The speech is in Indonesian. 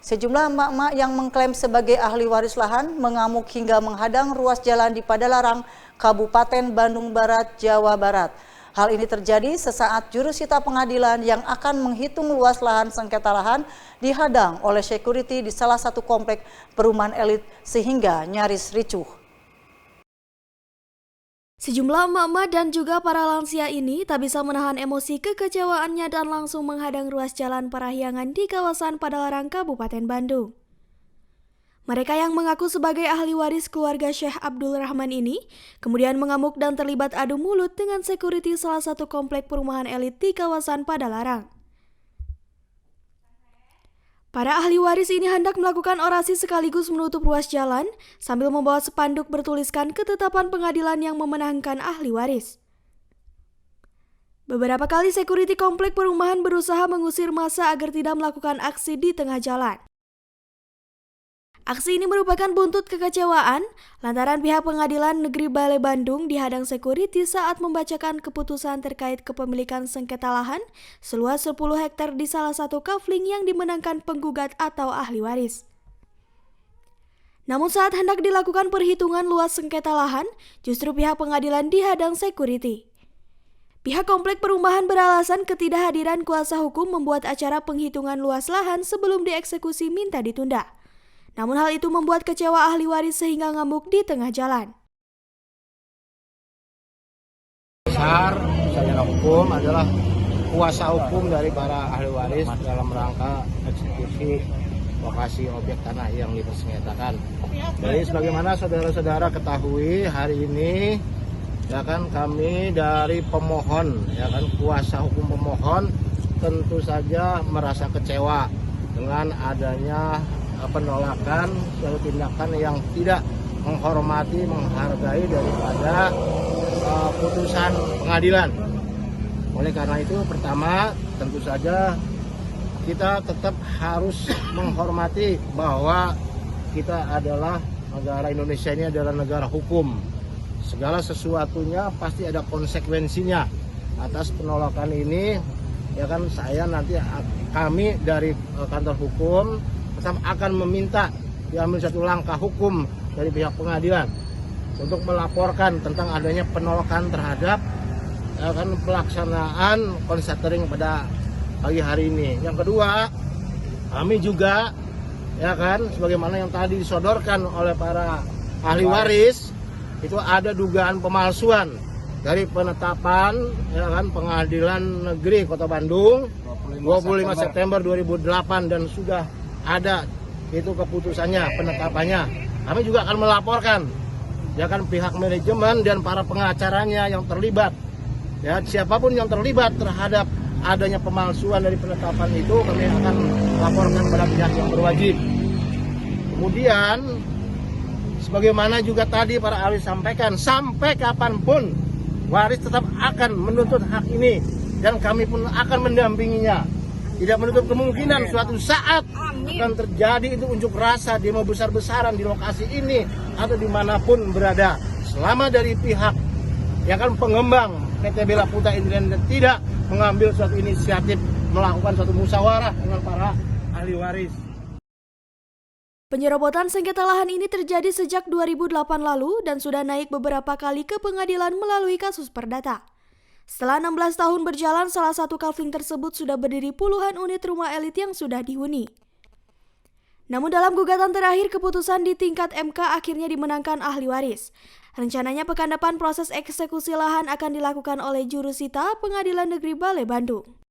Sejumlah emak-emak yang mengklaim sebagai ahli waris lahan mengamuk hingga menghadang ruas jalan di Padalarang, Kabupaten Bandung Barat, Jawa Barat. Hal ini terjadi sesaat jurusita pengadilan yang akan menghitung luas lahan sengketa lahan dihadang oleh security di salah satu komplek perumahan elit sehingga nyaris ricuh. Sejumlah emak-emak dan juga para lansia ini tak bisa menahan emosi kekecewaannya dan langsung menghadang ruas jalan Parahyangan di kawasan Padalarang, Kabupaten Bandung. Mereka yang mengaku sebagai ahli waris keluarga Syekh Abdul Rahman ini kemudian mengamuk dan terlibat adu mulut dengan security salah satu komplek perumahan elit di kawasan Padalarang. Para ahli waris ini hendak melakukan orasi sekaligus menutup ruas jalan sambil membawa spanduk bertuliskan ketetapan pengadilan yang memenangkan ahli waris. Beberapa kali security komplek perumahan berusaha mengusir massa agar tidak melakukan aksi di tengah jalan. Aksi ini merupakan buntut kekecewaan lantaran pihak Pengadilan Negeri Balai Bandung dihadang security saat membacakan keputusan terkait kepemilikan sengketa lahan seluas 10 hektar di salah satu kafling yang dimenangkan penggugat atau ahli waris. Namun saat hendak dilakukan perhitungan luas sengketa lahan, justru pihak pengadilan dihadang security. Pihak komplek perumahan beralasan ketidakhadiran kuasa hukum membuat acara penghitungan luas lahan sebelum dieksekusi minta ditunda. Namun hal itu membuat kecewa ahli waris sehingga ngamuk di tengah jalan. Besar sarjana hukum adalah kuasa hukum dari para ahli waris dalam rangka eksekusi lokasi objek tanah yang dipersengketakan. Jadi sebagaimana saudara-saudara ketahui hari ini ya kan kami dari pemohon ya kan kuasa hukum pemohon tentu saja merasa kecewa dengan adanya penolakan suatu tindakan yang tidak menghormati, menghargai daripada putusan pengadilan. Oleh karena itu, pertama tentu saja kita tetap harus menghormati bahwa kita adalah negara Indonesia ini adalah negara hukum. Segala sesuatunya pasti ada konsekuensinya. Atas penolakan ini, ya kan saya nanti kami dari kantor hukum tetap akan meminta diambil satu langkah hukum dari pihak pengadilan untuk melaporkan tentang adanya penolakan terhadap ya kan, pelaksanaan konstatering pada pagi hari ini. Yang kedua, kami juga ya kan sebagaimana yang tadi disodorkan oleh para ahli waris itu ada dugaan pemalsuan dari penetapan ya kan Pengadilan Negeri Kota Bandung 25 September 2008 dan sudah ada itu keputusannya, penetapannya. Kami juga akan melaporkan ya kan pihak manajemen dan para pengacaranya yang terlibat. Ya, siapapun yang terlibat terhadap adanya pemalsuan dari penetapan itu kami akan laporkan pada pihak yang berwajib. Kemudian sebagaimana juga tadi para ahli sampaikan, sampai kapanpun waris tetap akan menuntut hak ini dan kami pun akan mendampinginya. Tidak menutup kemungkinan suatu saat akan terjadi itu unjuk rasa demo besar-besaran di lokasi ini atau dimanapun berada. Selama dari pihak yang kan pengembang PT Bella Putra Indrian tidak mengambil suatu inisiatif melakukan suatu musyawarah dengan para ahli waris. Penyerobotan sengketa lahan ini terjadi sejak 2008 lalu dan sudah naik beberapa kali ke pengadilan melalui kasus perdata. Setelah 16 tahun berjalan, salah satu kafling tersebut sudah berdiri puluhan unit rumah elit yang sudah dihuni. Namun dalam gugatan terakhir, keputusan di tingkat MK akhirnya dimenangkan ahli waris. Rencananya pekan depan proses eksekusi lahan akan dilakukan oleh jurusita Pengadilan Negeri Balai Bandung.